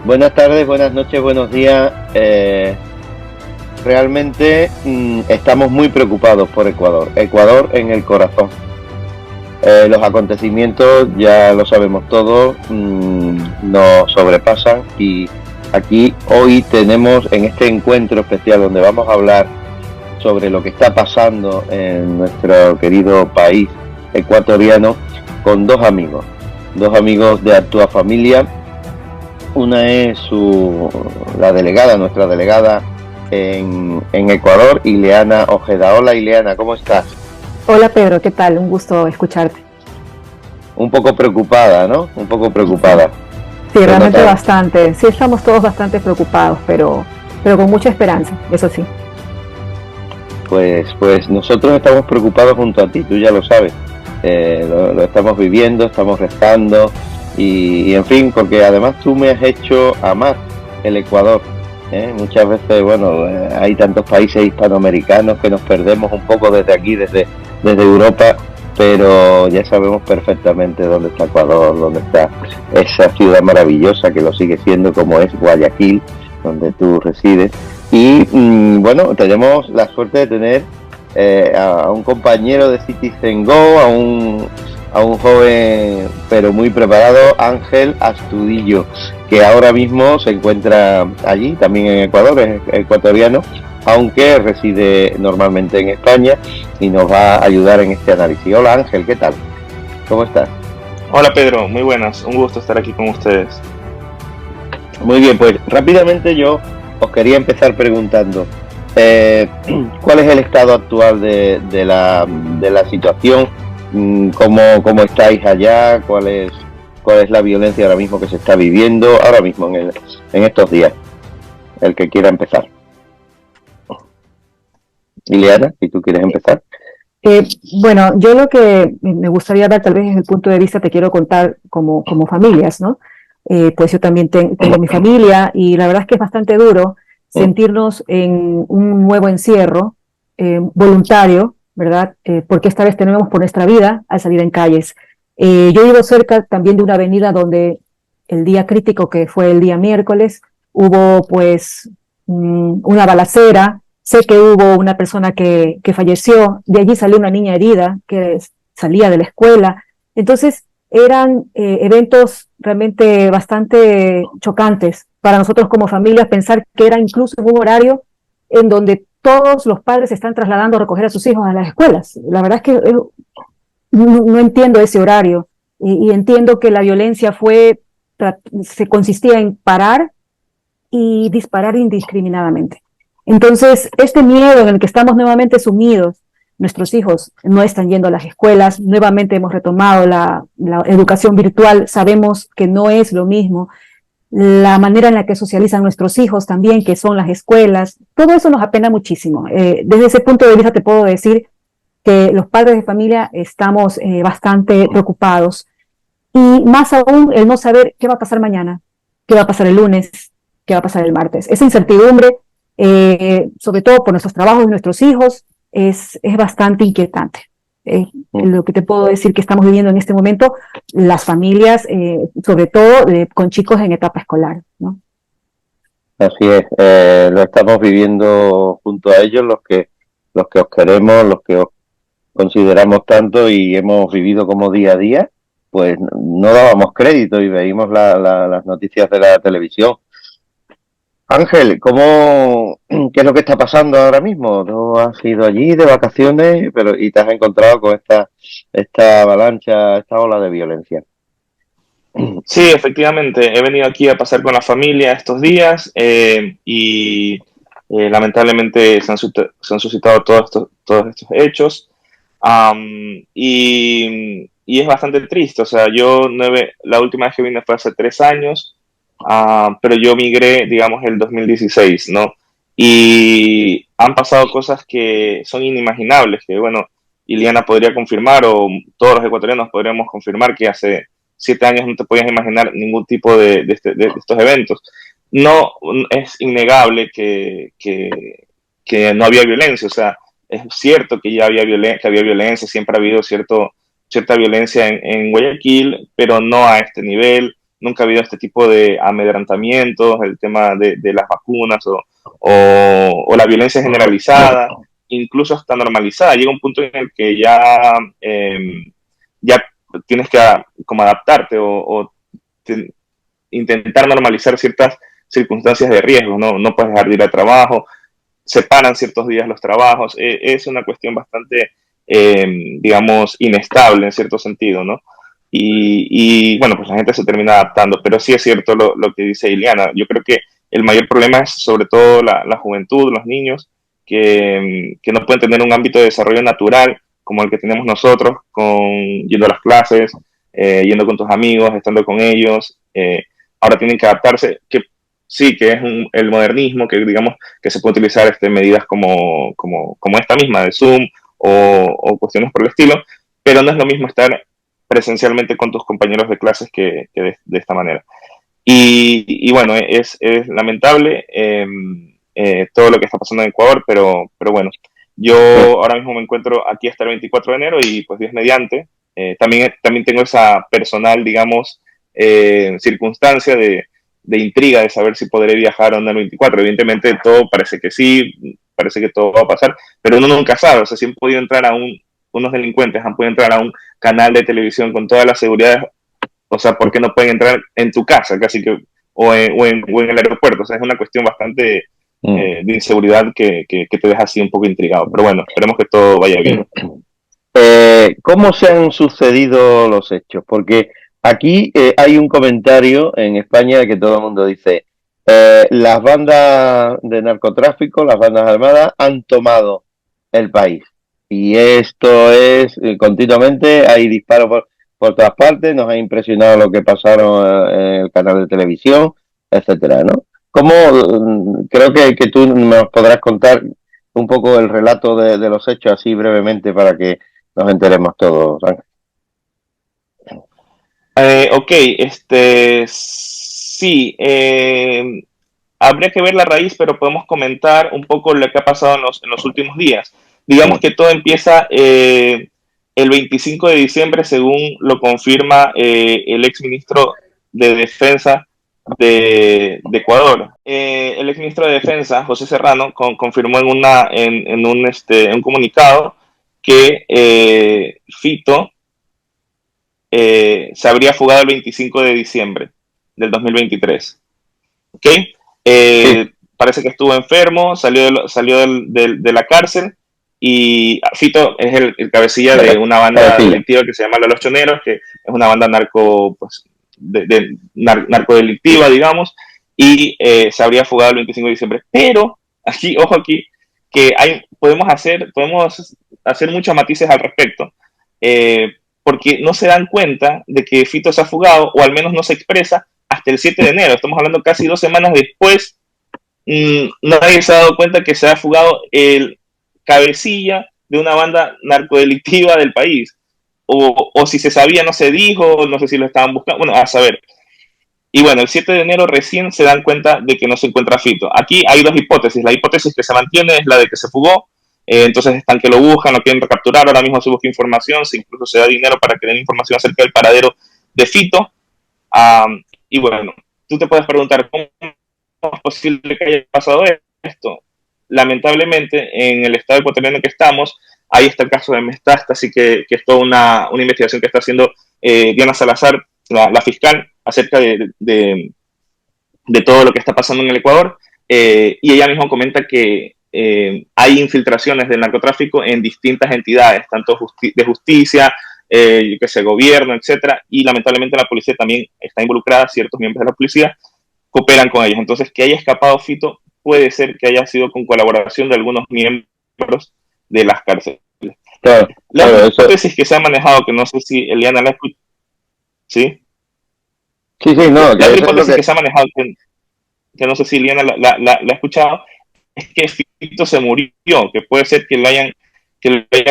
Buenas tardes, buenas noches, buenos días. Realmente estamos muy preocupados por Ecuador. Ecuador en el corazón. Los acontecimientos, ya lo sabemos todos, nos sobrepasan y aquí hoy tenemos en este encuentro especial donde vamos a hablar sobre lo que está pasando en nuestro querido país ecuatoriano con dos amigos de Actúa Familia. Una es la delegada, nuestra delegada en Ecuador, Ileana Ojeda. Hola Ileana, ¿cómo estás? Hola Pedro, ¿qué tal? Un gusto escucharte. Un poco preocupada, ¿no? Un poco preocupada. Sí, Se realmente nota. bastante. Sí, estamos todos bastante preocupados, pero con mucha esperanza, eso sí. Pues nosotros estamos preocupados junto a ti, tú ya lo sabes. Lo estamos viviendo, estamos rezando y en fin, porque además tú me has hecho amar el Ecuador. Muchas veces, bueno, hay tantos países hispanoamericanos que nos perdemos un poco desde aquí, desde Europa, pero ya sabemos perfectamente dónde está Ecuador, dónde está esa ciudad maravillosa que lo sigue siendo, como es Guayaquil, donde tú resides. Y bueno, tenemos la suerte de tener a un compañero de Citizen Go, a un joven pero muy preparado, Ángel Astudillo, que ahora mismo se encuentra allí, también en Ecuador, es ecuatoriano, aunque reside normalmente en España y nos va a ayudar en este análisis. Hola Ángel, ¿qué tal? ¿Cómo estás? Hola Pedro, muy buenas, un gusto estar aquí con ustedes. Muy bien, pues rápidamente yo os quería empezar preguntando ¿cuál es el estado actual de la situación? ¿Cómo estáis allá? ¿Cuál es la violencia ahora mismo que se está viviendo ahora mismo en estos días? El que quiera empezar. Ileana, si tú quieres empezar. Eh, bueno, yo lo que me gustaría dar tal vez desde el punto de vista, te quiero contar como familias, ¿no? Pues yo también tengo mi familia y la verdad es que es bastante duro sentirnos en un nuevo encierro voluntario, ¿verdad? Porque esta vez tenemos por nuestra vida al salir en calles. Yo vivo cerca también de una avenida donde el día crítico, que fue el día miércoles, hubo pues una balacera. Sé que hubo una persona que falleció, de allí salió una niña herida que salía de la escuela. Entonces, eran eventos realmente bastante chocantes para nosotros como familia, pensar que era incluso en un horario en donde todos los padres se están trasladando a recoger a sus hijos a las escuelas. La verdad es que no entiendo ese horario y entiendo que la violencia se consistía en parar y disparar indiscriminadamente. Entonces, este miedo en el que estamos nuevamente sumidos, nuestros hijos no están yendo a las escuelas, nuevamente hemos retomado la educación virtual, sabemos que no es lo mismo, la manera en la que socializan nuestros hijos también, que son las escuelas, todo eso nos apena muchísimo. Desde ese punto de vista te puedo decir que los padres de familia estamos bastante preocupados y más aún el no saber qué va a pasar mañana, qué va a pasar el lunes, qué va a pasar el martes. Esa incertidumbre, sobre todo por nuestros trabajos y nuestros hijos, es bastante inquietante. Lo que te puedo decir que estamos viviendo en este momento, las familias, sobre todo con chicos en etapa escolar, ¿no? Así es, lo estamos viviendo junto a ellos, los que os queremos, los que os consideramos tanto y hemos vivido como día a día, pues no dábamos crédito y veíamos las noticias de la televisión. Ángel, qué es lo que está pasando ahora mismo? Tú has ido allí de vacaciones, pero y te has encontrado con esta avalancha, esta ola de violencia. Sí, efectivamente, he venido aquí a pasar con la familia estos días y lamentablemente se han suscitado todos estos hechos. Y es bastante triste, o sea, la última vez que vine fue hace 3 años, pero yo migré, digamos, el 2016, ¿no? Y han pasado cosas que son inimaginables, que bueno, Iliana podría confirmar o todos los ecuatorianos podríamos confirmar que hace 7 años no te podías imaginar ningún tipo de estos eventos. No, es innegable que no había violencia, o sea, es cierto que ya había violencia, siempre ha habido cierta violencia en Guayaquil, pero no a este nivel, nunca ha habido este tipo de amedrentamientos, el tema de las vacunas o la violencia generalizada, incluso hasta normalizada. Llega un punto en el que ya tienes que como adaptarte o intentar normalizar ciertas circunstancias de riesgo, ¿no? No puedes dejar de ir al trabajo, separan ciertos días los trabajos, es una cuestión bastante, digamos, inestable en cierto sentido, ¿no? Bueno, pues la gente se termina adaptando, pero sí es cierto lo que dice Ileana. Yo creo que el mayor problema es sobre todo la juventud, los niños, que no pueden tener un ámbito de desarrollo natural como el que tenemos nosotros, yendo a las clases, yendo con tus amigos, estando con ellos. Ahora tienen que adaptarse, que sí, que es el modernismo, que digamos que se puede utilizar medidas como esta misma de Zoom o cuestiones por el estilo, pero no es lo mismo estar presencialmente con tus compañeros de clases que de esta manera. Y bueno, es lamentable todo lo que está pasando en Ecuador, pero bueno, yo ahora mismo me encuentro aquí hasta el 24 de enero y pues Dios mediante. También tengo esa personal, digamos, circunstancia de intriga de saber si podré viajar o no el 24. Evidentemente todo parece que sí, parece que todo va a pasar, pero uno nunca sabe. O sea, si han podido entrar unos delincuentes han podido entrar a un canal de televisión con todas las seguridades, o sea, ¿por qué no pueden entrar en tu casa casi que o en el aeropuerto? O sea, es una cuestión bastante de inseguridad que te deja así un poco intrigado. Pero bueno, esperemos que todo vaya bien. ¿Cómo se han sucedido los hechos? Porque aquí hay un comentario en España que todo el mundo dice, las bandas de narcotráfico, las bandas armadas han tomado el país. Y esto es continuamente, hay disparos por todas partes, nos ha impresionado lo que pasaron en el canal de televisión, etcétera, ¿no? Creo que tú nos podrás contar un poco el relato de los hechos así brevemente para que nos enteremos todos, Ángel. Ok, sí, habría que ver la raíz, pero podemos comentar un poco lo que ha pasado en los últimos días. Digamos que todo empieza el 25 de diciembre, según lo confirma el exministro de Defensa de Ecuador. El exministro de Defensa, José Serrano, confirmó en un comunicado que Fito se habría fugado el 25 de diciembre del 2023. ¿Ok? Parece que estuvo enfermo, salió de la cárcel y Fito es el cabecilla de una banda delictiva que se llama Los Choneros, que es una banda narcodelictiva, digamos, y se habría fugado el 25 de diciembre. Pero, ojo aquí, que podemos hacer muchos matices al respecto. Porque no se dan cuenta de que Fito se ha fugado, o al menos no se expresa hasta el 7 de enero. Estamos hablando casi 2 semanas después. Nadie se ha dado cuenta que se ha fugado el cabecilla de una banda narcodelictiva del país. O si se sabía, no se dijo, no sé si lo estaban buscando. Bueno, a saber. Y bueno, el 7 de enero recién se dan cuenta de que no se encuentra Fito. Aquí hay dos hipótesis. La hipótesis que se mantiene es la de que se fugó. Entonces están que lo buscan, lo quieren recapturar. Ahora mismo se busca información, incluso se da dinero para que den información acerca del paradero de Fito. Y bueno, tú te puedes preguntar, ¿cómo es posible que haya pasado esto? Lamentablemente, en el estado ecuatoriano que estamos, ahí está el caso de Metástasis, que es toda una investigación que está haciendo Diana Salazar, la fiscal, acerca de todo lo que está pasando en el Ecuador. Y ella misma comenta que hay infiltraciones del narcotráfico en distintas entidades, tanto de justicia, gobierno, etcétera, y lamentablemente la policía también está involucrada, ciertos miembros de la policía cooperan con ellos. Entonces, que haya escapado Fito puede ser que haya sido con colaboración de algunos miembros de las cárceles. Claro, la hipótesis que se ha manejado, que no sé si Eliana la escucha, ¿sí? Sí, no. La hipótesis que se ha manejado, que no sé si Eliana la ha escuchado, es que Fito se murió, que puede ser que lo hayan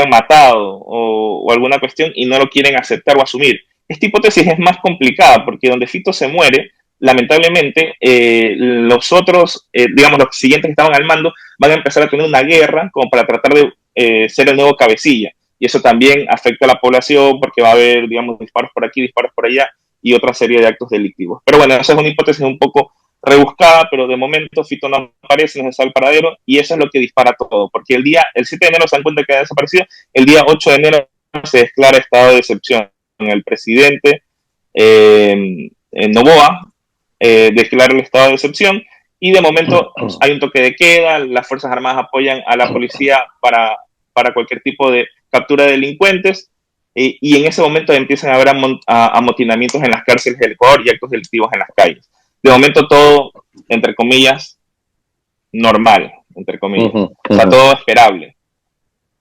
matado o alguna cuestión y no lo quieren aceptar o asumir. Esta hipótesis es más complicada porque donde Fito se muere, lamentablemente, los otros, digamos, los siguientes que estaban al mando, van a empezar a tener una guerra como para tratar de ser el nuevo cabecilla. Y eso también afecta a la población porque va a haber, digamos, disparos por aquí, disparos por allá. y otra serie de actos delictivos. Pero bueno, esa es una hipótesis un poco rebuscada, pero de momento Fito no aparece, no está el paradero, y eso es lo que dispara todo, porque el 7 de enero se dan cuenta que ha desaparecido, el día 8 de enero se declara estado de excepción. El presidente Noboa declara el estado de excepción, y de momento hay un toque de queda, las Fuerzas Armadas apoyan a la policía para cualquier tipo de captura de delincuentes, y en ese momento empiezan a haber amotinamientos en las cárceles del Ecuador y actos delictivos en las calles. De momento todo, entre comillas, normal, entre comillas. O sea, todo esperable.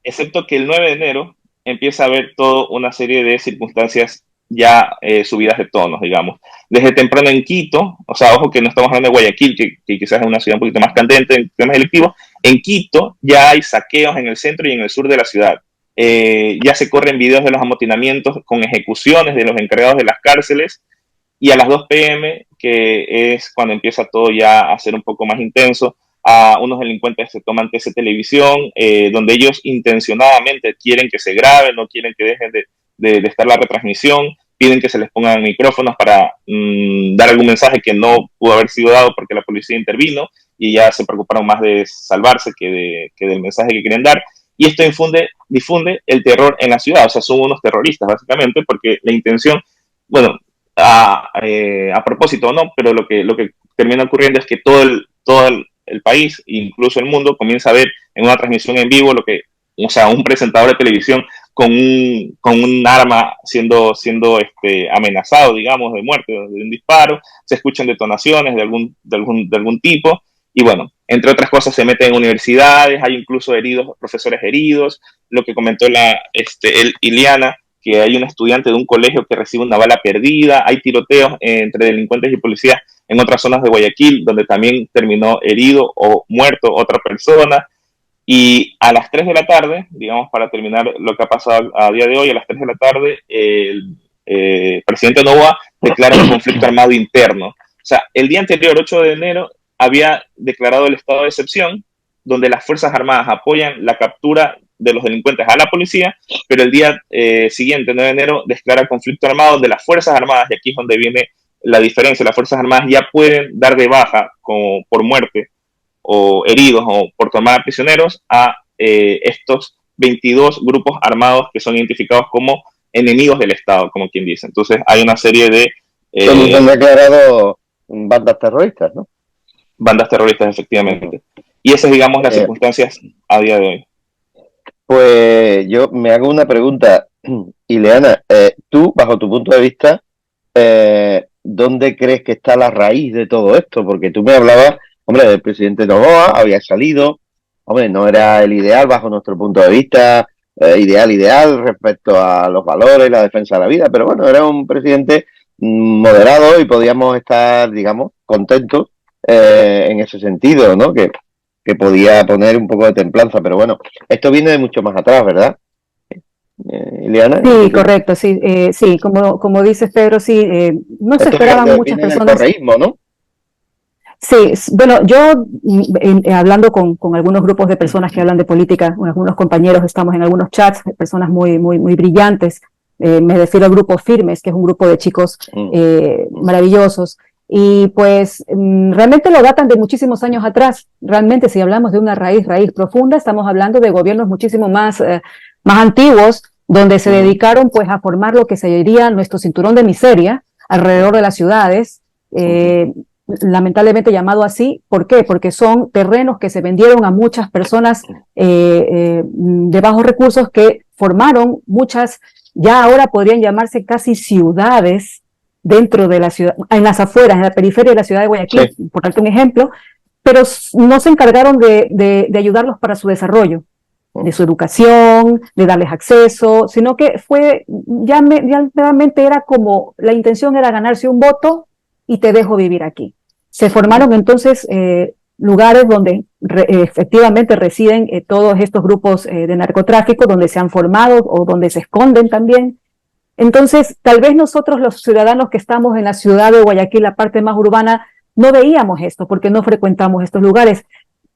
Excepto que el 9 de enero empieza a haber toda una serie de circunstancias ya subidas de tonos, digamos. Desde temprano en Quito, o sea, ojo que no estamos hablando de Guayaquil, que quizás es una ciudad un poquito más candente en temas delictivos, en Quito ya hay saqueos en el centro y en el sur de la ciudad. Ya se corren videos de los amotinamientos con ejecuciones de los encargados de las cárceles, y a las 2 p.m., que es cuando empieza todo ya a ser un poco más intenso, a unos delincuentes se toman TC Televisión, donde ellos intencionadamente quieren que se grabe, no quieren que dejen de estar la retransmisión, piden que se les pongan micrófonos para dar algún mensaje que no pudo haber sido dado porque la policía intervino, y ya se preocuparon más de salvarse que del mensaje que quieren dar. Y esto difunde el terror en la ciudad, o sea, son unos terroristas básicamente, porque la intención, bueno, a propósito o no, pero lo que termina ocurriendo es que todo el país, incluso el mundo, comienza a ver en una transmisión en vivo un presentador de televisión con un arma siendo amenazado, digamos, de muerte, de un disparo, se escuchan detonaciones de algún tipo, y bueno, entre otras cosas se meten en universidades, hay incluso profesores heridos, lo que comentó Iliana, que hay un estudiante de un colegio que recibe una bala perdida, hay tiroteos entre delincuentes y policías en otras zonas de Guayaquil, donde también terminó herido o muerto otra persona. Y a las 3 de la tarde, digamos, para terminar lo que ha pasado a día de hoy, a las 3 de la tarde, el presidente Noboa declara un conflicto armado interno. O sea, el día anterior, 8 de enero, había declarado el estado de excepción, donde las Fuerzas Armadas apoyan la captura de los delincuentes a la policía, pero el día siguiente, 9 de enero, declara conflicto armado, donde las Fuerzas Armadas, y aquí es donde viene la diferencia, las Fuerzas Armadas ya pueden dar de baja por muerte o heridos o por tomar prisioneros a estos 22 grupos armados que son identificados como enemigos del Estado, como quien dice. Entonces hay una serie de... han declarado bandas terroristas, ¿no? Bandas terroristas, efectivamente. Y esas, digamos, las circunstancias a día de hoy. Pues yo me hago una pregunta, Ileana, tú, bajo tu punto de vista, ¿dónde crees que está la raíz de todo esto? Porque tú me hablabas, hombre, del presidente Noboa, había salido, hombre, no era el ideal bajo nuestro punto de vista, ideal respecto a los valores y la defensa de la vida, pero bueno, era un presidente moderado y podíamos estar, digamos, contentos en ese sentido, ¿no? Que podía poner un poco de templanza, pero bueno, esto viene de mucho más atrás, ¿verdad? Ileana. Sí, correcto, sí, sí, como dices, Pedro, sí, no se esperaban muchas personas. Correísmo, ¿no? Sí, bueno, yo hablando con algunos grupos de personas que hablan de política, algunos compañeros, estamos en algunos chats, personas muy brillantes, me refiero al grupo Firmes, que es un grupo de chicos maravillosos, y pues realmente lo datan de muchísimos años atrás. Realmente, si hablamos de una raíz profunda, estamos hablando de gobiernos muchísimo más antiguos, donde se dedicaron pues a formar lo que se diría nuestro cinturón de miseria alrededor de las ciudades, lamentablemente llamado así. ¿Por qué? Porque son terrenos que se vendieron a muchas personas de bajos recursos, que formaron muchas, ya ahora podrían llamarse casi ciudades dentro de la ciudad, en las afueras, en la periferia de la ciudad de Guayaquil, sí, por darte un ejemplo, pero no se encargaron de ayudarlos para su desarrollo, de su educación, de darles acceso, sino que fue, ya realmente era como, la intención era ganarse un voto y te dejo vivir aquí. Se formaron entonces lugares donde efectivamente residen todos estos grupos de narcotráfico, donde se han formado o donde se esconden también. Entonces, tal vez nosotros los ciudadanos que estamos en la ciudad de Guayaquil, la parte más urbana, no veíamos esto porque no frecuentamos estos lugares.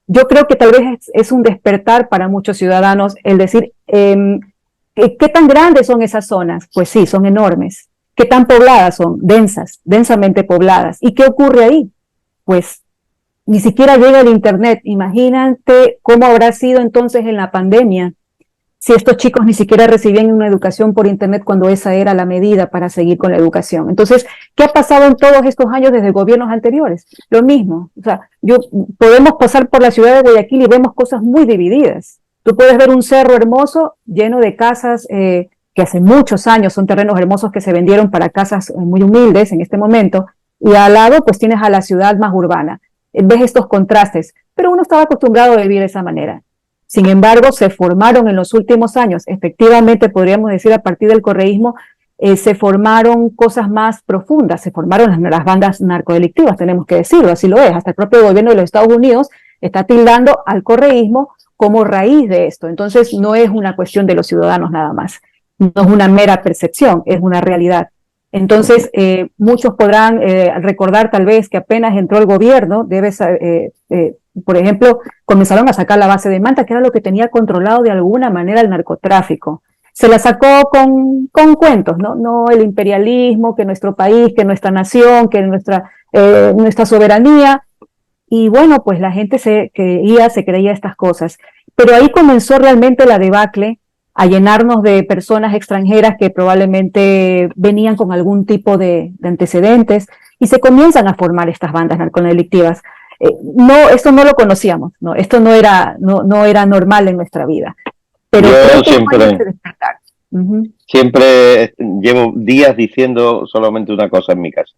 Yo creo que tal vez es un despertar para muchos ciudadanos el decir, ¿qué tan grandes son esas zonas? Pues sí, son enormes. ¿Qué tan pobladas son? Densas, densamente pobladas. ¿Y qué ocurre ahí? Pues ni siquiera llega el internet. Imagínate cómo habrá sido entonces en la pandemia si estos chicos ni siquiera recibían una educación por internet cuando esa era la medida para seguir con la educación. Entonces, ¿qué ha pasado en todos estos años desde gobiernos anteriores? Lo mismo. O sea, podemos pasar por la ciudad de Guayaquil y vemos cosas muy divididas. Tú puedes ver un cerro hermoso lleno de casas que hace muchos años son terrenos hermosos que se vendieron para casas muy humildes en este momento, y al lado pues tienes a la ciudad más urbana. Ves estos contrastes, pero uno estaba acostumbrado a vivir de esa manera. Sin embargo, se formaron en los últimos años, efectivamente podríamos decir a partir del correísmo, se formaron cosas más profundas, se formaron las bandas narcodelictivas, tenemos que decirlo, así lo es. Hasta el propio gobierno de los Estados Unidos está tildando al correísmo como raíz de esto. Entonces no es una cuestión de los ciudadanos nada más, no es una mera percepción, es una realidad. Entonces, muchos podrán recordar tal vez que apenas entró el gobierno, por ejemplo, comenzaron a sacar la base de Manta, que era lo que tenía controlado de alguna manera el narcotráfico. Se la sacó con cuentos, ¿no? No el imperialismo, que nuestro país, que nuestra nación, que nuestra soberanía. Y bueno, pues la gente se creía estas cosas. Pero ahí comenzó realmente la debacle, a llenarnos de personas extranjeras que probablemente venían con algún tipo de antecedentes, y se comienzan a formar estas bandas narcodelictivas. Esto no lo conocíamos, ¿no? Esto no era normal en nuestra vida. Pero yo siempre llevo días diciendo solamente una cosa en mi casa.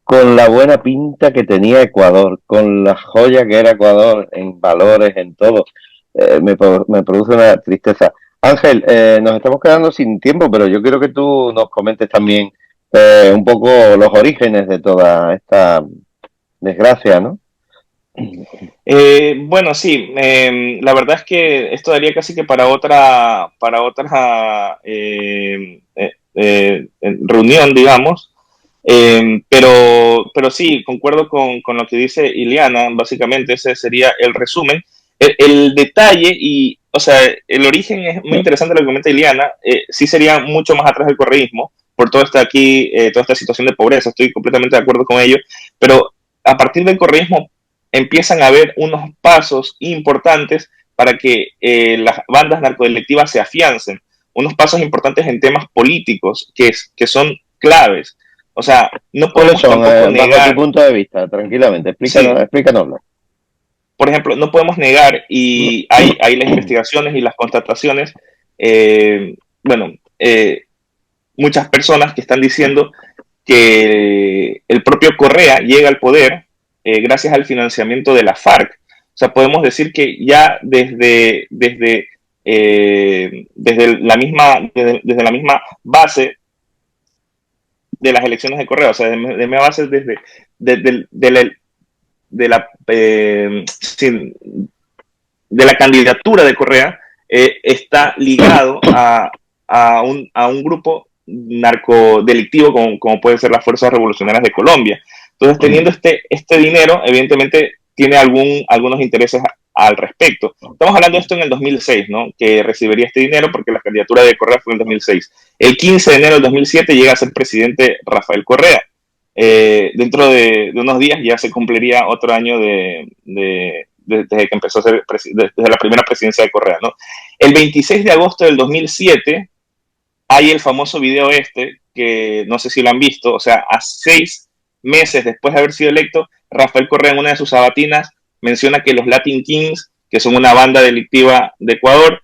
Con la buena pinta que tenía Ecuador, con la joya que era Ecuador en valores, en todo, me produce una tristeza. Ángel, nos estamos quedando sin tiempo, pero yo quiero que tú nos comentes también un poco los orígenes de toda esta desgracia, ¿no? Bueno, sí, la verdad es que esto daría casi que para otra reunión, digamos. Pero sí, concuerdo con lo que dice Iliana. Básicamente ese sería el resumen. El detalle y, o sea, el origen es muy interesante lo que comenta Iliana. Sí sería mucho más atrás del correísmo por todo esto aquí, toda esta situación de pobreza. Estoy completamente de acuerdo con ello. Pero a partir del correísmo empiezan a haber unos pasos importantes para que las bandas narcodelictivas se afiancen. Unos pasos importantes en temas políticos que son claves. O sea, no podemos tampoco negar... Bajo tu punto de vista, tranquilamente, explícanoslo. Por ejemplo, no podemos negar, y hay las investigaciones y las constataciones, muchas personas que están diciendo que el propio Correa llega al poder gracias al financiamiento de la FARC. O sea, podemos decir que ya desde la misma base de las elecciones de Correa, o sea, de mi base de la candidatura de Correa, está ligado a un grupo narcodelictivo como pueden ser las Fuerzas Revolucionarias de Colombia. Entonces, teniendo este dinero, evidentemente tiene algunos intereses al respecto. Estamos hablando de esto en el 2006, ¿no? Que recibiría este dinero porque la candidatura de Correa fue en el 2006. El 15 de enero del 2007 llega a ser presidente Rafael Correa. Dentro de unos días ya se cumpliría otro año desde que empezó a ser desde la primera presidencia de Correa, ¿no? El 26 de agosto del 2007 hay el famoso video que no sé si lo han visto, o sea, a 6 meses después de haber sido electo, Rafael Correa en una de sus sabatinas menciona que los Latin Kings, que son una banda delictiva de Ecuador,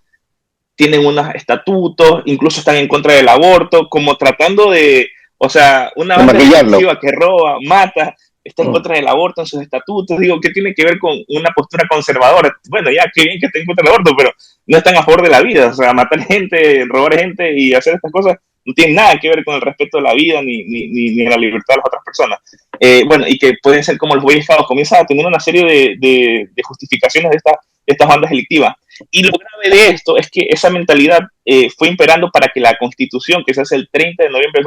tienen unos estatutos, incluso están en contra del aborto, como tratando de, o sea, una banda delictiva que roba, mata, está en contra del aborto en sus estatutos. Digo, ¿qué tiene que ver con una postura conservadora? Bueno, ya, qué bien que estén en contra del aborto, pero no están a favor de la vida. O sea, matar gente, robar gente y hacer estas cosas no tiene nada que ver con el respeto de la vida ni la libertad de las otras personas. Y que pueden ser como los Boy Scouts, comienzan a tener una serie de justificaciones de estas bandas delictivas. Y lo grave de esto es que esa mentalidad fue imperando para que la Constitución, que se hace el 30 de noviembre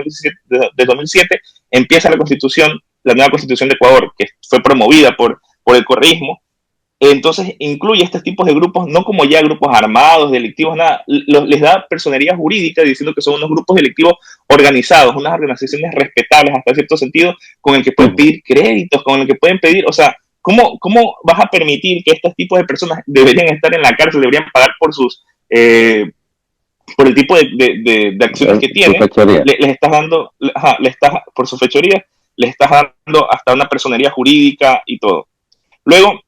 de 2007, empieza la nueva Constitución de Ecuador, que fue promovida por el correísmo, Entonces incluye estos tipos de grupos, no como ya grupos armados, delictivos, nada, les da personería jurídica diciendo que son unos grupos delictivos organizados, unas organizaciones respetables hasta cierto sentido, con el que pueden pedir créditos, con el que pueden pedir, o sea, ¿cómo vas a permitir que estos tipos de personas deberían estar en la cárcel, deberían pagar por el tipo de acciones que tienen? Les estás dando, por su fechoría, les estás dando hasta una personería jurídica y todo. Luego,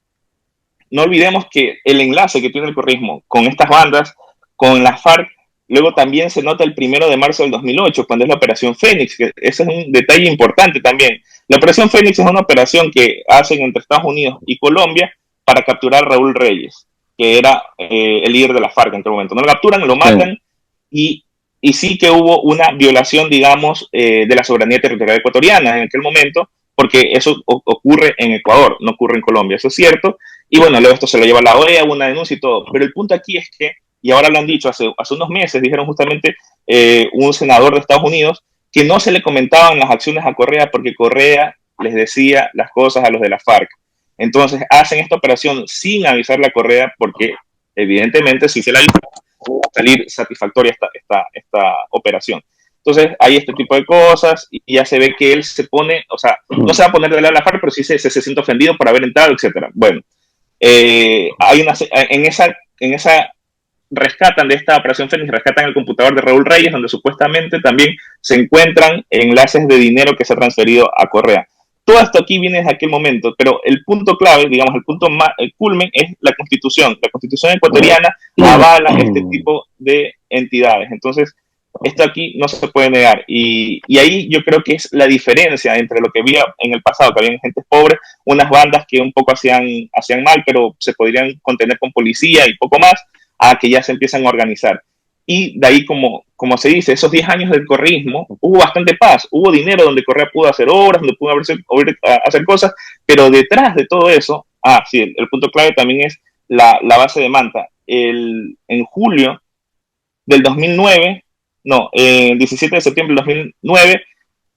no olvidemos que el enlace que tiene el correísmo con estas bandas, con las FARC, luego también se nota el 1 de marzo del 2008, cuando es la Operación Fénix, que ese es un detalle importante también. La Operación Fénix es una operación que hacen entre Estados Unidos y Colombia para capturar a Raúl Reyes, que era el líder de la FARC en aquel momento. No lo capturan, lo matan, y sí que hubo una violación, digamos, de la soberanía territorial ecuatoriana en aquel momento, porque eso ocurre en Ecuador, no ocurre en Colombia, eso es cierto. Y bueno, luego esto se lo lleva a la OEA, una denuncia y todo. Pero el punto aquí es que, y ahora lo han dicho, hace unos meses dijeron justamente un senador de Estados Unidos que no se le comentaban las acciones a Correa porque Correa les decía las cosas a los de la FARC. Entonces hacen esta operación sin avisarle a Correa porque evidentemente si se la avisó, va a salir satisfactoria esta operación. Entonces hay este tipo de cosas y ya se ve que él se pone, o sea, no se va a poner de lado a la FARC, pero sí se siente ofendido por haber entrado, etcétera. Bueno, hay en esa rescatan de esta operación Fénix, rescatan el computador de Raúl Reyes, donde supuestamente también se encuentran enlaces de dinero que se ha transferido a Correa. Todo esto aquí viene desde aquel momento, pero el punto clave, digamos, el culmen es la Constitución. La Constitución ecuatoriana avala este tipo de entidades. Entonces, esto aquí no se puede negar. Y ahí yo creo que es la diferencia entre lo que había en el pasado, que habían gente pobre, unas bandas que un poco hacían mal, pero se podrían contener con policía y poco más, a que ya se empiezan a organizar. Y de ahí, como se dice, esos 10 años del correísmo, hubo bastante paz, hubo dinero donde Correa pudo hacer obras, donde pudo hacer cosas, pero detrás de todo eso, sí, el punto clave también es la base de Manta. En julio del 2009, el 17 de septiembre del 2009,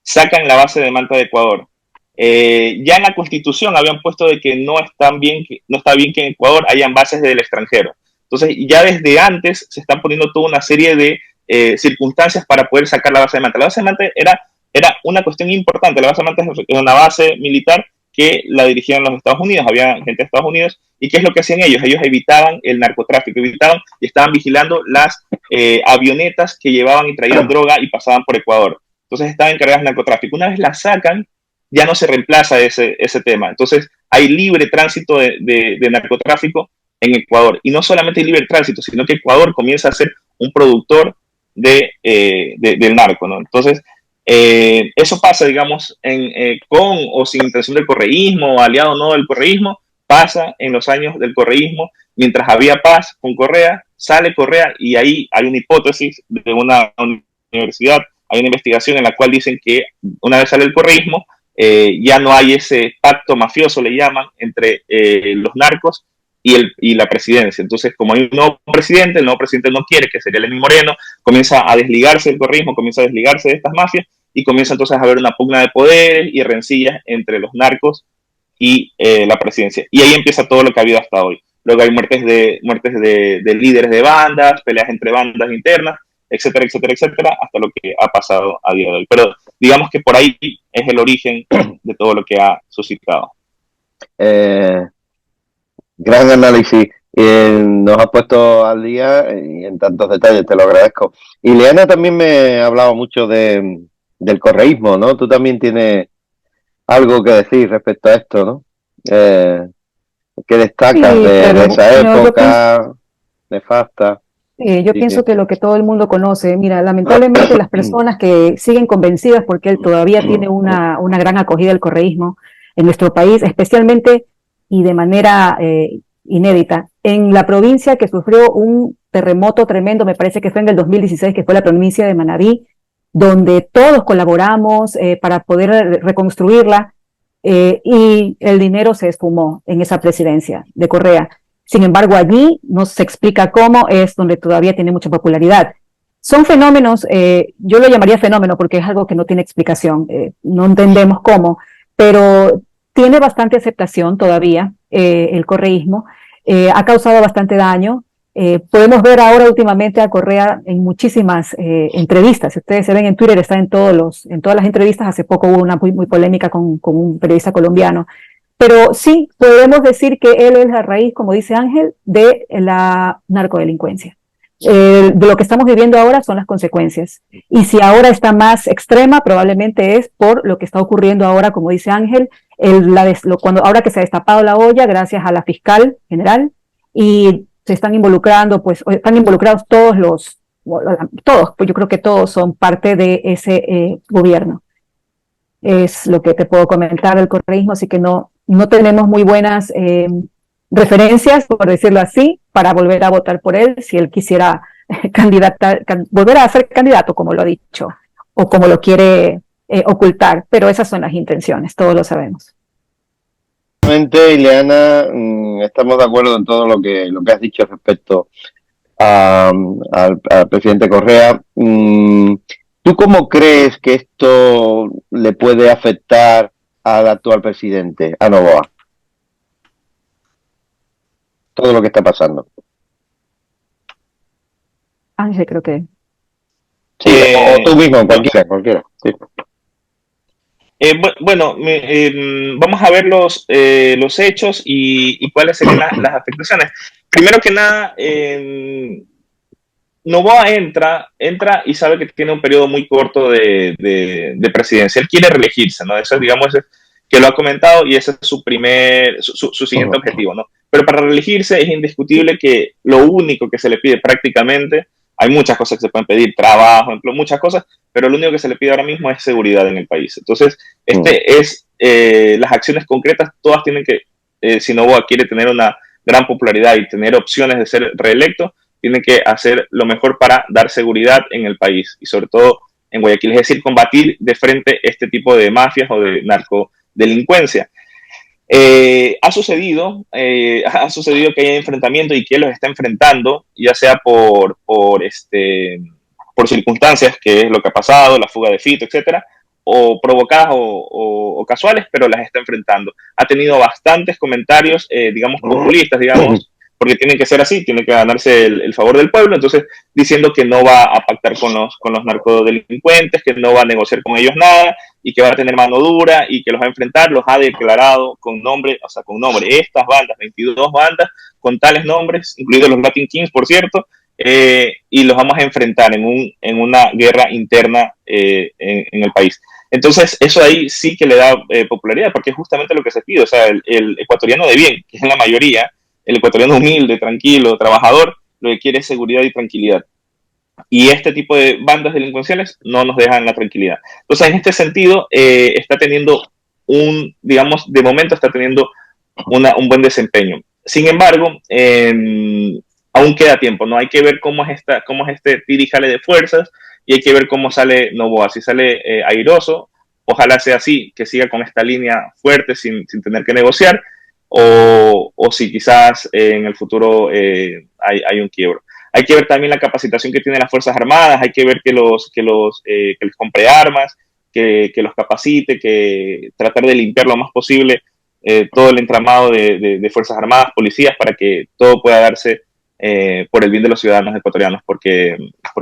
sacan la base de Manta de Ecuador. Ya en la Constitución habían puesto de que no está bien que en Ecuador hayan bases del extranjero. Entonces, ya desde antes se están poniendo toda una serie de circunstancias para poder sacar la base de Manta. La base de Manta era una cuestión importante. La base de Manta es una base militar que la dirigían los Estados Unidos, había gente de Estados Unidos, y ¿qué es lo que hacían ellos? Ellos evitaban el narcotráfico, evitaban y estaban vigilando las avionetas que llevaban y traían droga y pasaban por Ecuador. Entonces estaban encargadas del narcotráfico. Una vez la sacan, ya no se reemplaza ese tema. Entonces hay libre tránsito de narcotráfico en Ecuador. Y no solamente hay libre tránsito, sino que Ecuador comienza a ser un productor del narco, ¿no? Entonces, eso pasa, digamos, con o sin intención del correísmo, aliado o no del correísmo, pasa en los años del correísmo, mientras había paz con Correa, sale Correa y ahí hay una hipótesis de una universidad, hay una investigación en la cual dicen que una vez sale el correísmo, ya no hay ese pacto mafioso, le llaman, entre los narcos y la presidencia. Entonces, como hay un nuevo presidente, el nuevo presidente no quiere, que sería Lenín Moreno, comienza a desligarse del correísmo, comienza a desligarse de estas mafias y comienza entonces a haber una pugna de poderes y rencillas entre los narcos y la presidencia. Y ahí empieza todo lo que ha habido hasta hoy. Luego hay muertes de líderes de bandas, peleas entre bandas internas, etcétera, etcétera, etcétera, hasta lo que ha pasado a día de hoy. Pero digamos que por ahí es el origen de todo lo que ha suscitado. Gran análisis. Nos has puesto al día y en tantos detalles, te lo agradezco. Y Leana también me ha hablado mucho del correísmo, ¿no? Tú también tienes algo que decir respecto a esto, ¿no? ¿Qué destacas de esa época nefasta? Yo pienso que lo que todo el mundo conoce, mira, lamentablemente las personas que siguen convencidas porque él todavía tiene una gran acogida del correísmo en nuestro país, especialmente y de manera inédita, en la provincia que sufrió un terremoto tremendo, me parece que fue en el 2016, que fue la provincia de Manabí, donde todos colaboramos para poder reconstruirla y el dinero se esfumó en esa presidencia de Correa. Sin embargo, allí no se explica cómo, es donde todavía tiene mucha popularidad. Son fenómenos, yo lo llamaría fenómeno porque es algo que no tiene explicación, no entendemos cómo, pero tiene bastante aceptación todavía. el correísmo, ha causado bastante daño. Podemos ver ahora últimamente a Correa en muchísimas entrevistas. Si ustedes se ven en Twitter, está en todas las entrevistas. Hace poco hubo una muy polémica con un periodista colombiano. Pero sí, podemos decir que él es la raíz, como dice Ángel, de la narcodelincuencia. De lo que estamos viviendo ahora son las consecuencias. Y si ahora está más extrema, probablemente es por lo que está ocurriendo ahora, como dice Ángel, ahora que se ha destapado la olla, gracias a la fiscal general, y se están involucrando, pues están involucrados todos, pues yo creo que todos son parte de ese gobierno. Es lo que te puedo comentar del correísmo, así que no tenemos muy buenas referencias, por decirlo así, para volver a votar por él si él quisiera volver a ser candidato, como lo ha dicho, o como lo quiere ocultar, pero esas son las intenciones, todos lo sabemos. Ileana, estamos de acuerdo en todo lo que has dicho respecto al presidente Correa. ¿Tú cómo crees que esto le puede afectar al actual presidente, a Noboa? Todo lo que está pasando. Ángel, creo que... Sí, o tú mismo, cualquiera. Sí. Bueno, vamos a ver los hechos y cuáles serían las afectaciones. Primero que nada, Noboa entra y sabe que tiene un periodo muy corto de presidencia. Él quiere reelegirse, ¿no? Eso, digamos, que lo ha comentado y ese es su siguiente objetivo, ¿no? Pero para reelegirse es indiscutible que lo único que se le pide prácticamente, hay muchas cosas que se pueden pedir, trabajo, empleo, muchas cosas, pero lo único que se le pide ahora mismo es seguridad en el país. Entonces, las acciones concretas, todas tienen que, si Noboa quiere tener una gran popularidad y tener opciones de ser reelecto, tiene que hacer lo mejor para dar seguridad en el país y sobre todo en Guayaquil, es decir, combatir de frente este tipo de mafias o de narcodelincuencia. Ha sucedido que hay enfrentamiento y que él los está enfrentando, ya sea por circunstancias, que es lo que ha pasado, la fuga de Fito, etcétera, o provocadas o casuales, pero las está enfrentando. Ha tenido bastantes comentarios, digamos, populistas, digamos, porque tienen que ser así, tiene que ganarse el favor del pueblo, entonces diciendo que no va a pactar con los narcodelincuentes, que no va a negociar con ellos nada, y que va a tener mano dura, y que los va a enfrentar, los ha declarado con nombre, estas bandas, 22 bandas, con tales nombres, incluidos los Latin Kings, por cierto, y los vamos a enfrentar en una guerra interna en el país. Entonces, eso ahí sí que le da popularidad, porque es justamente lo que se pide, o sea, el ecuatoriano de bien, que es la mayoría, el ecuatoriano humilde, tranquilo, trabajador, lo que quiere es seguridad y tranquilidad. Y este tipo de bandas delincuenciales no nos dejan la tranquilidad. Entonces, en este sentido, está teniendo digamos, de momento está teniendo un buen desempeño. Sin embargo, aún queda tiempo, ¿no? Hay que ver cómo es este tira y jale de fuerzas y hay que ver cómo sale Noboa. Si sale airoso, ojalá sea así, que siga con esta línea fuerte sin tener que negociar, o si quizás en el futuro hay un quiebro. Hay que ver también la capacitación que tienen las Fuerzas Armadas, hay que ver que les compre armas, que los capacite, que tratar de limpiar lo más posible todo el entramado de Fuerzas Armadas, policías, para que todo pueda darse por el bien de los ciudadanos ecuatorianos, porque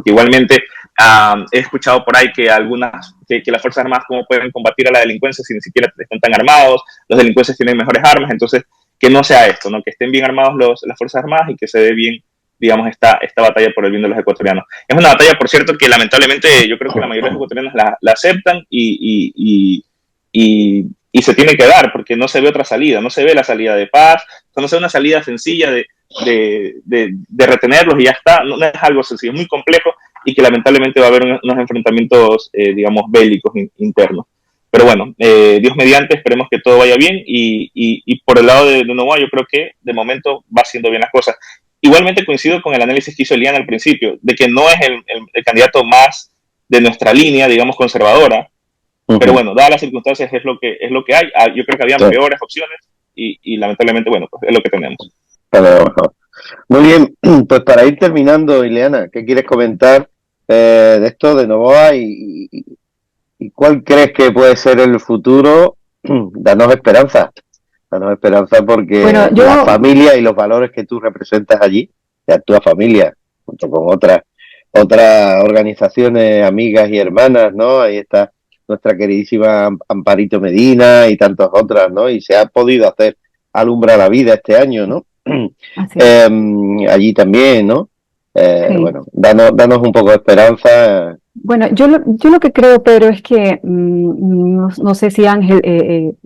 igualmente he escuchado por ahí que que las Fuerzas Armadas cómo pueden combatir a la delincuencia si ni siquiera están tan armados, los delincuentes tienen mejores armas, entonces que no sea esto, ¿no? Que estén bien armados las Fuerzas Armadas y que se dé bien, digamos, esta batalla por el bien de los ecuatorianos. Es una batalla, por cierto, que lamentablemente yo creo que la mayoría de los ecuatorianos la aceptan y se tiene que dar, porque no se ve otra salida, no se ve la salida de paz, no se ve una salida sencilla de retenerlos y ya está, no es algo sencillo, es muy complejo y que lamentablemente va a haber unos enfrentamientos, digamos, bélicos internos. Pero bueno, Dios mediante, esperemos que todo vaya bien y por el lado de Noboa yo creo que de momento va haciendo bien las cosas. Igualmente coincido con el análisis que hizo Eliana al principio, de que no es el candidato más de nuestra línea, digamos, conservadora, pero bueno, dadas las circunstancias es lo que hay. Yo creo que habían peores opciones y lamentablemente, bueno, pues es lo que tenemos. Muy bien, pues para ir terminando, Ileana, ¿qué quieres comentar de esto de Noboa y cuál crees que puede ser el futuro? Danos esperanza danos esperanza porque Bueno, la familia y los valores que tú representas allí, de tu familia, junto con otras organizaciones, amigas y hermanas, ¿no? Ahí está nuestra queridísima Amparito Medina y tantas otras, ¿no? Y se ha podido hacer Alumbra la Vida este año, ¿no? así es. Allí también, ¿no? Sí. Bueno, danos un poco de esperanza. Bueno, yo lo que creo, Pedro, es que no sé si Ángel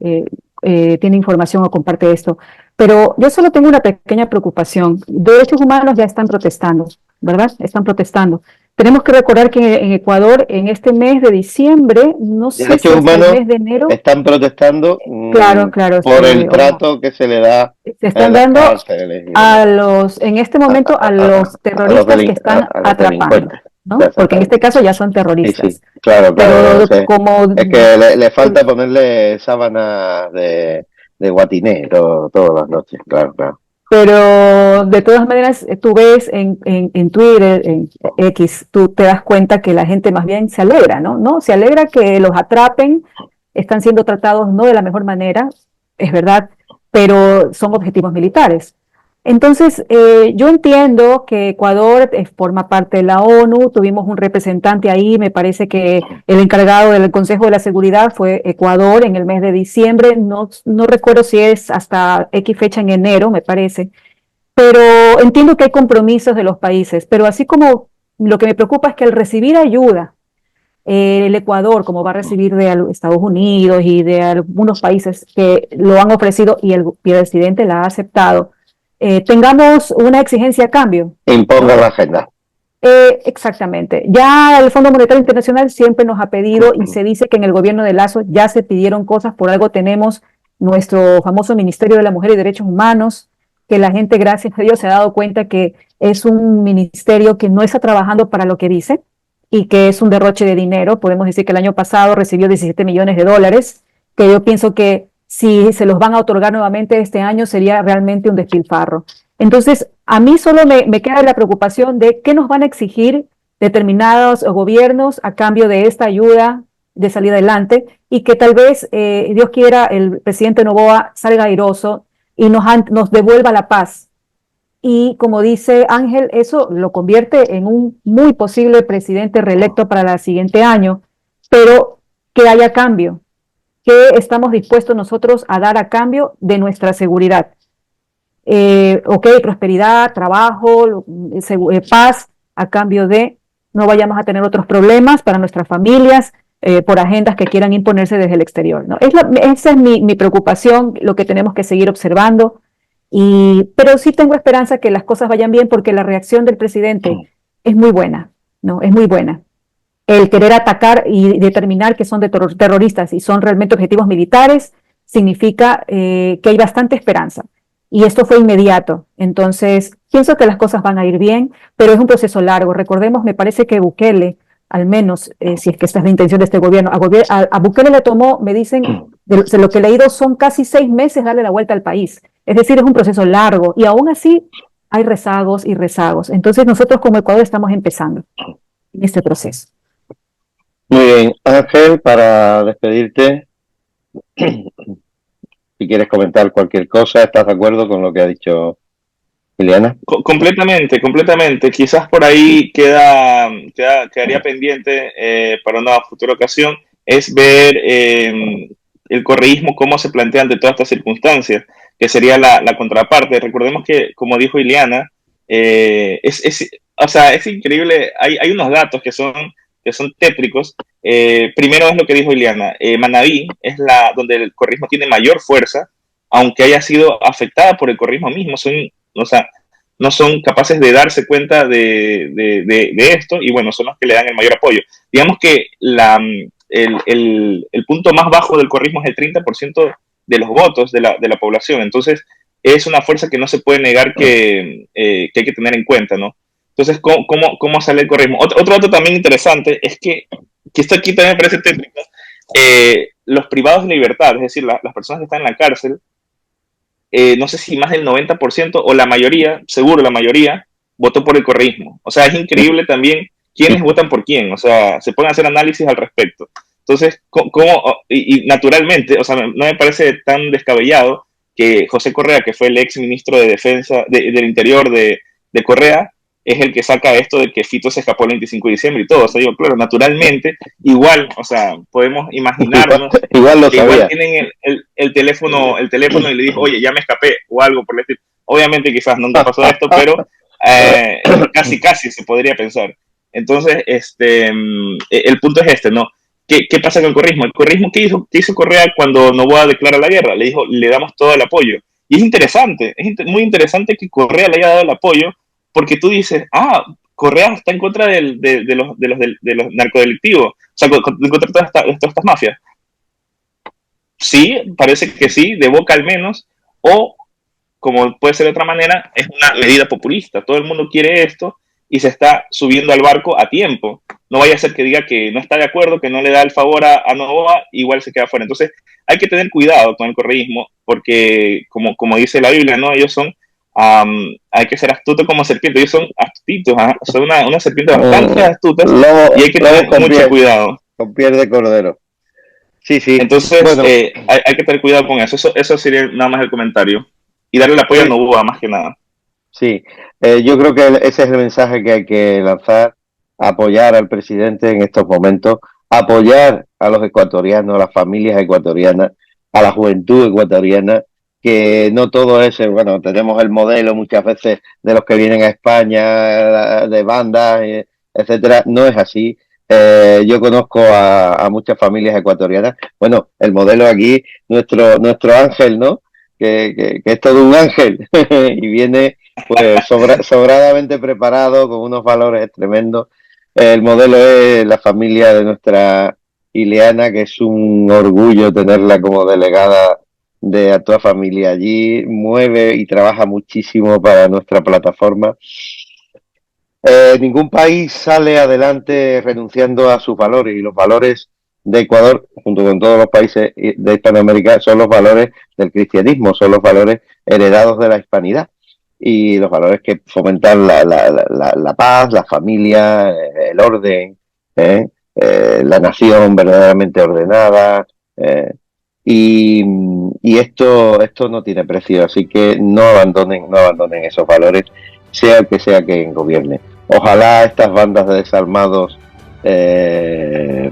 tiene información o comparte esto, pero yo solo tengo una pequeña preocupación. Derechos humanos ya están protestando, ¿verdad? Están protestando. Tenemos que recordar que en Ecuador, en este mes de diciembre, no sé si Derechos hasta el humanos mes de enero, están protestando claro, claro, por el o no, trato que se le da se en están las dando cárceles y demás. en este momento, a los A los, terroristas que están a los atrapando, delincuentes. ¿no? Porque en este Exactamente. caso ya son Sí, sí, terroristas. claro, claro. Pero como Es que le falta ponerle sábanas de guatiné todas las noches, claro, claro. Pero de todas maneras, tú ves en Twitter, en X, tú te das cuenta que la gente más bien se alegra, ¿no? ¿No? Se alegra que los atrapen, están siendo tratados no de la mejor manera, es verdad, pero son objetivos militares. Entonces, yo entiendo que Ecuador forma parte de la ONU, tuvimos un representante ahí, me parece que el encargado del Consejo de la Seguridad fue Ecuador en el mes de diciembre, no recuerdo si es hasta X fecha en enero, me parece, pero entiendo que hay compromisos de los países, pero así como lo que me preocupa es que al recibir ayuda, el Ecuador, como va a recibir de Estados Unidos y de algunos países que lo han ofrecido y el presidente la ha aceptado, tengamos una exigencia a cambio, Imponga ¿no? la agenda. Exactamente. Ya el Fondo Monetario Internacional siempre nos ha pedido y se dice que en el gobierno de Lazo ya se pidieron cosas, por algo tenemos nuestro famoso Ministerio de la Mujer y Derechos Humanos, que la gente, gracias a Dios, se ha dado cuenta que es un ministerio que no está trabajando para lo que dice y que es un derroche de dinero. Podemos decir que el año pasado recibió 17 millones de dólares, que yo pienso que si se los van a otorgar nuevamente este año sería realmente un despilfarro. Entonces, a mí solo me queda la preocupación de qué nos van a exigir determinados gobiernos a cambio de esta ayuda de salir adelante y que tal vez, Dios quiera, el presidente Noboa salga airoso y nos devuelva la paz. Y como dice Ángel, eso lo convierte en un muy posible presidente reelecto para el siguiente año, pero que haya cambio, que estamos dispuestos nosotros a dar a cambio de nuestra seguridad. Ok, prosperidad, trabajo, paz, a cambio de no vayamos a tener otros problemas para nuestras familias por agendas que quieran imponerse desde el exterior, ¿no? Esa es mi preocupación, lo que tenemos que seguir observando, pero sí tengo esperanza que las cosas vayan bien porque la reacción del presidente es muy buena, ¿no? Es muy buena. El querer atacar y determinar que son terroristas y son realmente objetivos militares significa que hay bastante esperanza. Y esto fue inmediato. Entonces, pienso que las cosas van a ir bien, pero es un proceso largo. Recordemos, me parece que Bukele, al menos, si es que esta es la intención de este gobierno, a Bukele le tomó, me dicen, de lo que he leído, son casi 6 meses darle la vuelta al país. Es decir, es un proceso largo y aún así hay rezagos y rezagos. Entonces, nosotros como Ecuador estamos empezando en este proceso. Muy bien, Ángel, para despedirte, si quieres comentar cualquier cosa, ¿estás de acuerdo con lo que ha dicho Ileana? Completamente, completamente. Quizás por ahí quedaría pendiente para una futura ocasión, es ver el correísmo, cómo se plantea ante todas estas circunstancias, que sería la contraparte. Recordemos que, como dijo Ileana, o sea, es increíble, hay unos datos que son tétricos. Primero es lo que dijo Ileana, Manabí es donde el correísmo tiene mayor fuerza, aunque haya sido afectada por el correísmo mismo, o sea, no son capaces de darse cuenta de esto y bueno, son los que le dan el mayor apoyo. Digamos que el punto más bajo del correísmo es el 30% de los votos de la población, entonces es una fuerza que no se puede negar que hay que tener en cuenta, ¿no? Entonces, ¿cómo sale el correísmo? Otro dato también interesante es que esto aquí también me parece técnico, los privados de libertad, es decir, las personas que están en la cárcel, no sé si más del 90% o la mayoría, seguro la mayoría, votó por el correísmo. O sea, es increíble también quiénes votan por quién. O sea, se pueden hacer análisis al respecto. Entonces, y naturalmente, o sea, no me parece tan descabellado que José Correa, que fue el ex ministro de Defensa, del Interior de Correa, es el que saca esto de que Fito se escapó el 25 de diciembre y todo. O sea, digo, claro, naturalmente, igual, o sea, podemos imaginarnos igual que igual tienen el teléfono y le dijo, oye, ya me escapé, o algo por el estilo. Obviamente quizás nunca pasó esto, pero casi se podría pensar. Entonces, el punto es ¿no? ¿Qué pasa con el correísmo? El correísmo, ¿qué hizo Correa cuando Noboa declara la guerra? Le dijo, le damos todo el apoyo. Y es interesante, muy interesante que Correa le haya dado el apoyo, porque tú dices, Correa está en contra de los narcodelictivos, o sea, en contra de todas estas mafias. Sí, parece que sí, de boca al menos, o como puede ser de otra manera, es una medida populista. Todo el mundo quiere esto y se está subiendo al barco a tiempo. No vaya a ser que diga que no está de acuerdo, que no le da el favor a Noboa, igual se queda fuera. Entonces, hay que tener cuidado con el correísmo, porque, como dice la Biblia, ¿no? Ellos son, hay que ser astuto como serpiente. Ellos son astutos, son una serpiente bastante astutas, y hay que tener mucho cuidado. Con piel de cordero. Sí. Entonces, bueno, hay que tener cuidado con eso. Eso sería nada más el comentario. Y darle el apoyo a Noboa, más que nada. Sí, yo creo que ese es el mensaje que hay que lanzar, apoyar al presidente en estos momentos, apoyar a los ecuatorianos, a las familias ecuatorianas, a la juventud ecuatoriana, que no todo es, bueno, tenemos el modelo muchas veces de los que vienen a España, de bandas, etcétera, no es así. Yo conozco a muchas familias ecuatorianas. Bueno, el modelo aquí, nuestro ángel, ¿no? Que es todo un ángel y viene pues sobradamente preparado con unos valores tremendos. El modelo es la familia de nuestra Ileana, que es un orgullo tenerla como delegada de a toda familia allí, mueve y trabaja muchísimo para nuestra plataforma. Ningún país sale adelante renunciando a sus valores, y los valores de Ecuador, junto con todos los países de Hispanoamérica, son los valores del cristianismo, son los valores heredados de la hispanidad y los valores que fomentan la paz, la familia, el orden, la nación verdaderamente ordenada, y esto no tiene precio, así que no abandonen esos valores, sea el que sea que gobierne. Ojalá estas bandas de desalmados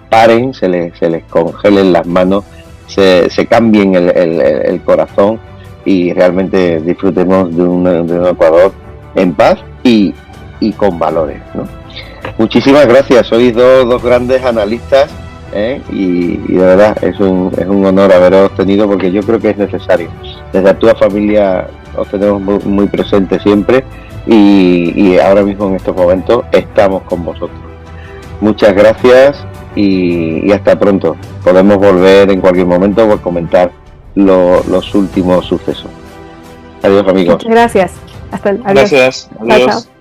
paren, se les congelen las manos, se cambien el corazón y realmente disfrutemos de un Ecuador en paz y con valores, ¿no? Muchísimas gracias, sois dos grandes analistas, y de verdad es un honor haberos tenido, porque yo creo que es necesario. Desde Actúa Familia os tenemos muy presente siempre, y ahora mismo en estos momentos estamos con vosotros. Muchas gracias y hasta pronto. Podemos volver en cualquier momento por comentar los últimos sucesos. Adiós, amigos. Muchas gracias. Adiós. Gracias. Adiós. Chao.